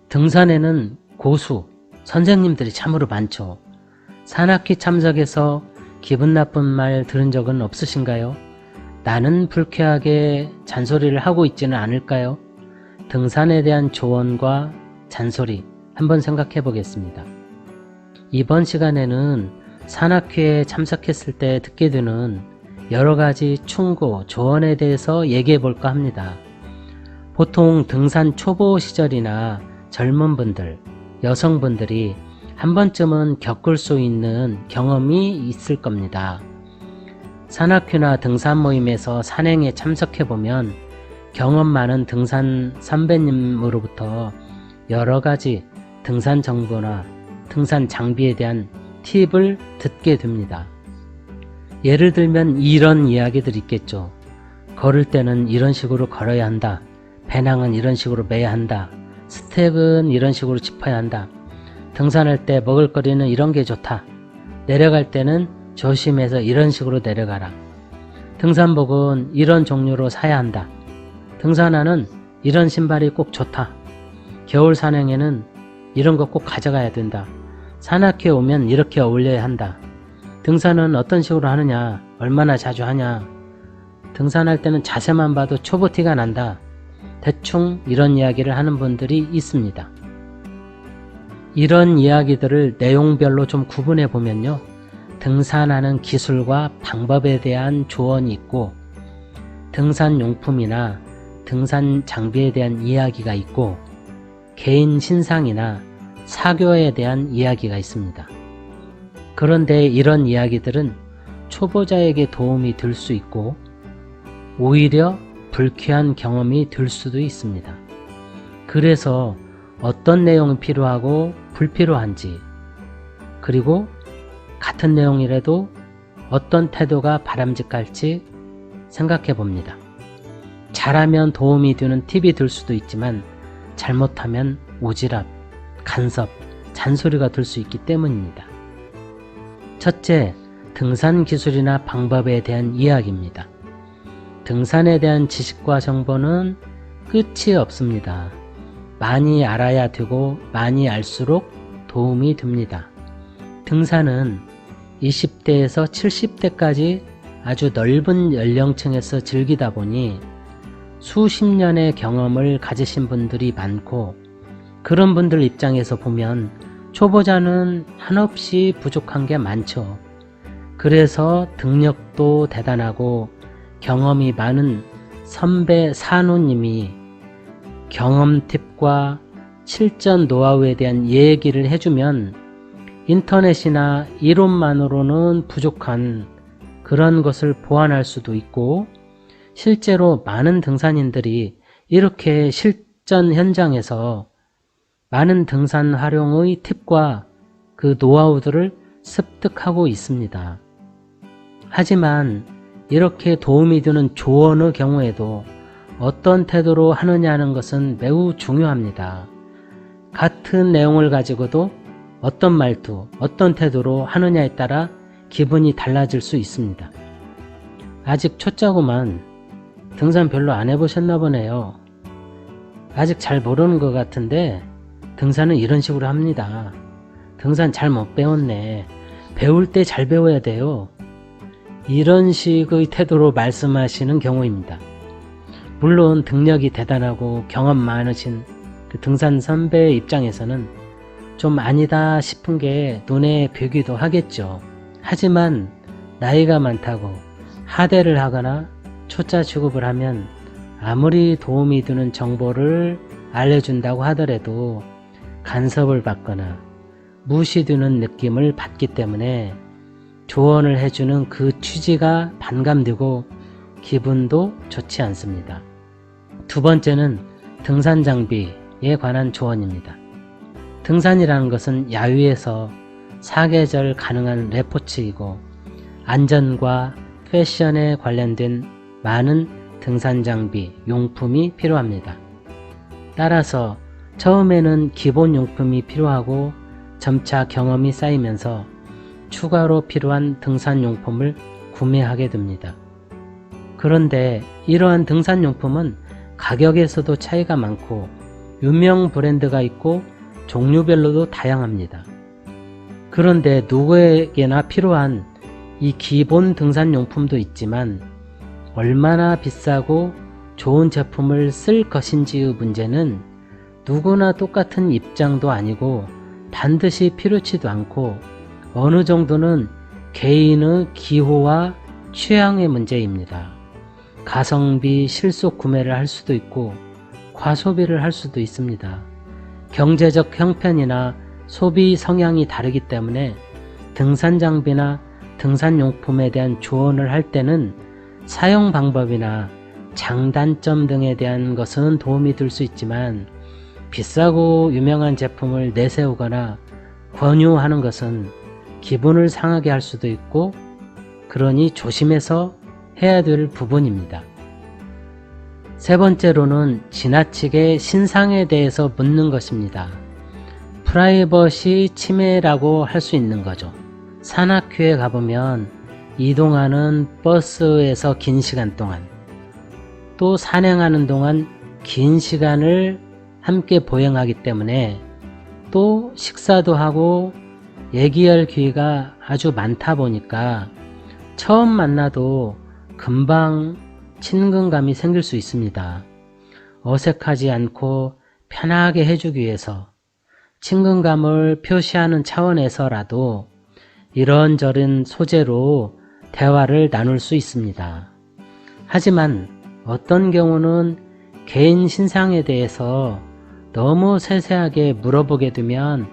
등산에는 고수, 선생님들이 참으로 많죠. 산악회 참석해서 기분 나쁜 말 들은 적은 없으신가요? 나는 불쾌하게 잔소리를 하고 있지는 않을까요? 등산에 대한 조언과 잔소리 한번 생각해 보겠습니다. 이번 시간에는 산악회에 참석했을 때 듣게 되는 여러가지 충고, 조언에 대해서 얘기해 볼까 합니다. 보통 등산 초보 시절이나 젊은 분들, 여성분들이 한 번쯤은 겪을 수 있는 경험이 있을 겁니다. 산악회나 등산 모임에서 산행에 참석해보면 경험 많은 등산 선배님으로부터 여러가지 등산 정보나 등산 장비에 대한 팁을 듣게 됩니다. 예를 들면 이런 이야기들이 있겠죠. 걸을 때는 이런 식으로 걸어야 한다. 배낭은 이런 식으로 매야 한다. 스텝은 이런 식으로 짚어야 한다. 등산할 때 먹을거리는 이런 게 좋다. 내려갈 때는 조심해서 이런 식으로 내려가라. 등산복은 이런 종류로 사야 한다. 등산화는 이런 신발이 꼭 좋다. 겨울 산행에는 이런 거 꼭 가져가야 된다. 산악회 오면 이렇게 어울려야 한다. 등산은 어떤 식으로 하느냐, 얼마나 자주 하냐, 등산할 때는 자세만 봐도 초보 티가 난다. 대충 이런 이야기를 하는 분들이 있습니다. 이런 이야기들을 내용별로 좀 구분해 보면요, 등산하는 기술과 방법에 대한 조언이 있고, 등산 용품이나 등산 장비에 대한 이야기가 있고, 개인 신상이나 사교에 대한 이야기가 있습니다. 그런데 이런 이야기들은 초보자에게 도움이 될 수 있고 오히려 불쾌한 경험이 될 수도 있습니다. 그래서 어떤 내용이 필요하고 불필요한지, 그리고 같은 내용이라도 어떤 태도가 바람직할지 생각해 봅니다. 잘하면 도움이 되는 팁이 될 수도 있지만 잘못하면 오지랖, 간섭, 잔소리가 될 수 있기 때문입니다. 첫째, 등산 기술이나 방법에 대한 이야기입니다. 등산에 대한 지식과 정보는 끝이 없습니다. 많이 알아야 되고 많이 알수록 도움이 됩니다. 등산은 20대에서 70대까지 아주 넓은 연령층에서 즐기다 보니 수십 년의 경험을 가지신 분들이 많고, 그런 분들 입장에서 보면 초보자는 한없이 부족한 게 많죠. 그래서 등력도 대단하고 경험이 많은 선배 산호님이 경험 팁과 실전 노하우에 대한 얘기를 해주면 인터넷이나 이론만으로는 부족한 그런 것을 보완할 수도 있고, 실제로 많은 등산인들이 이렇게 실전 현장에서 많은 등산 활용의 팁과 그 노하우들을 습득하고 있습니다. 하지만 이렇게 도움이 되는 조언의 경우에도 어떤 태도로 하느냐는 것은 매우 중요합니다. 같은 내용을 가지고도 어떤 말투, 어떤 태도로 하느냐에 따라 기분이 달라질 수 있습니다. 아직 초짜구만, 등산 별로 안 해보셨나 보네요. 아직 잘 모르는 것 같은데 등산은 이런 식으로 합니다. 등산 잘 못 배웠네. 배울 때 잘 배워야 돼요. 이런 식의 태도로 말씀하시는 경우입니다. 물론 등력이 대단하고 경험 많으신 그 등산 선배 입장에서는 좀 아니다 싶은 게 눈에 뵈기도 하겠죠. 하지만 나이가 많다고 하대를 하거나 초짜 취급을 하면 아무리 도움이 되는 정보를 알려준다고 하더라도 간섭을 받거나 무시되는 느낌을 받기 때문에 조언을 해주는 그 취지가 반감되고 기분도 좋지 않습니다. 두 번째는 등산 장비에 관한 조언입니다. 등산이라는 것은 야외에서 사계절 가능한 레포츠이고 안전과 패션에 관련된 많은 등산 장비, 용품이 필요합니다. 따라서 처음에는 기본 용품이 필요하고 점차 경험이 쌓이면서 추가로 필요한 등산 용품을 구매하게 됩니다. 그런데 이러한 등산 용품은 가격에서도 차이가 많고 유명 브랜드가 있고 종류별로도 다양합니다. 그런데 누구에게나 필요한 이 기본 등산용품도 있지만 얼마나 비싸고 좋은 제품을 쓸 것인지의 문제는 누구나 똑같은 입장도 아니고 반드시 필요치도 않고 어느 정도는 개인의 기호와 취향의 문제입니다. 가성비 실속 구매를 할 수도 있고 과소비를 할 수도 있습니다. 경제적 형편이나 소비 성향이 다르기 때문에 등산 장비나 등산용품에 대한 조언을 할 때는 사용 방법이나 장단점 등에 대한 것은 도움이 될 수 있지만 비싸고 유명한 제품을 내세우거나 권유하는 것은 기분을 상하게 할 수도 있고 그러니 조심해서 해야 될 부분입니다. 세 번째로는 지나치게 신상에 대해서 묻는 것입니다. 프라이버시 침해라고 할 수 있는 거죠. 산악회에 가보면 이동하는 버스에서 긴 시간 동안 또 산행하는 동안 긴 시간을 함께 보행하기 때문에 또 식사도 하고 얘기할 기회가 아주 많다 보니까 처음 만나도 금방 친근감이 생길 수 있습니다. 어색하지 않고 편하게 해주기 위해서 친근감을 표시하는 차원에서라도 이런저런 소재로 대화를 나눌 수 있습니다. 하지만 어떤 경우는 개인 신상에 대해서 너무 세세하게 물어보게 되면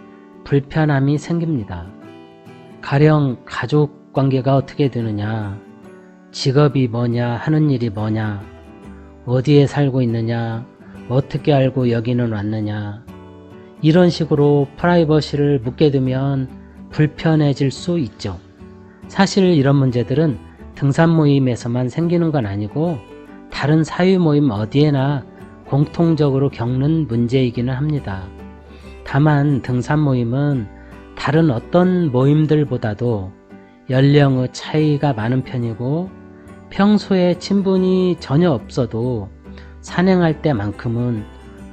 불편함이 생깁니다. 가령 가족 관계가 어떻게 되느냐, 직업이 뭐냐, 하는 일이 뭐냐, 어디에 살고 있느냐, 어떻게 알고 여기는 왔느냐, 이런 식으로 프라이버시를 묻게 되면 불편해질 수 있죠. 사실 이런 문제들은 등산 모임에서만 생기는 건 아니고 다른 사회 모임 어디에나 공통적으로 겪는 문제이기는 합니다. 다만 등산 모임은 다른 어떤 모임들보다도 연령의 차이가 많은 편이고 평소에 친분이 전혀 없어도 산행할 때만큼은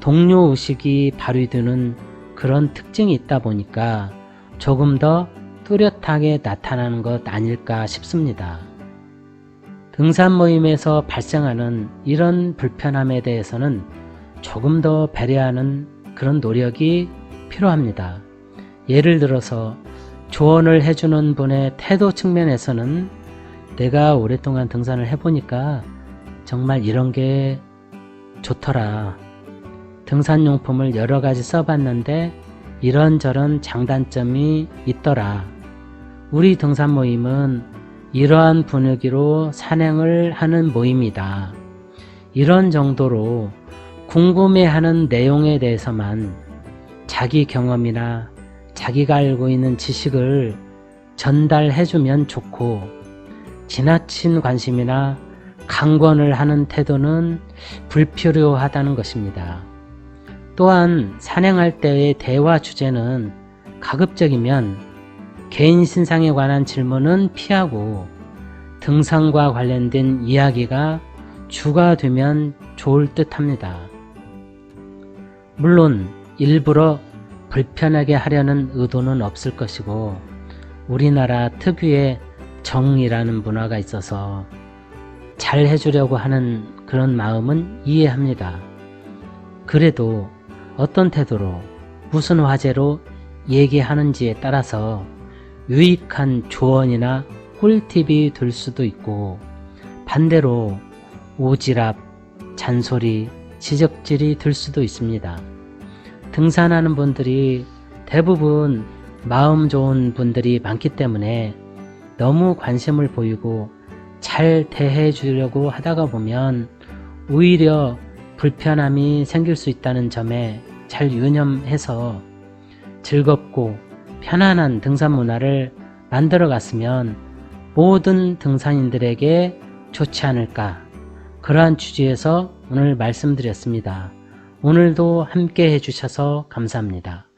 동료의식이 발휘되는 그런 특징이 있다 보니까 조금 더 뚜렷하게 나타나는 것 아닐까 싶습니다. 등산 모임에서 발생하는 이런 불편함에 대해서는 조금 더 배려하는 그런 노력이 필요합니다. 예를 들어서 조언을 해주는 분의 태도 측면에서는 내가 오랫동안 등산을 해보니까 정말 이런 게 좋더라. 등산용품을 여러 가지 써봤는데 이런저런 장단점이 있더라. 우리 등산 모임은 이러한 분위기로 산행을 하는 모임이다. 이런 정도로 궁금해하는 내용에 대해서만 자기 경험이나 자기가 알고 있는 지식을 전달해주면 좋고 지나친 관심이나 강권을 하는 태도는 불필요하다는 것입니다. 또한 산행할 때의 대화 주제는 가급적이면 개인 신상에 관한 질문은 피하고 등산과 관련된 이야기가 주가 되면 좋을 듯 합니다. 물론 일부러 불편하게 하려는 의도는 없을 것이고 우리나라 특유의 정이라는 문화가 있어서 잘 해주려고 하는 그런 마음은 이해합니다. 그래도 어떤 태도로 무슨 화제로 얘기하는지에 따라서 유익한 조언이나 꿀팁이 될 수도 있고 반대로 오지랖, 잔소리, 지적질이 될 수도 있습니다. 등산하는 분들이 대부분 마음 좋은 분들이 많기 때문에 너무 관심을 보이고 잘 대해 주려고 하다가 보면 오히려 불편함이 생길 수 있다는 점에 잘 유념해서 즐겁고 편안한 등산 문화를 만들어 갔으면 모든 등산인들에게 좋지 않을까, 그러한 취지에서 오늘 말씀드렸습니다. 오늘도 함께 해주셔서 감사합니다.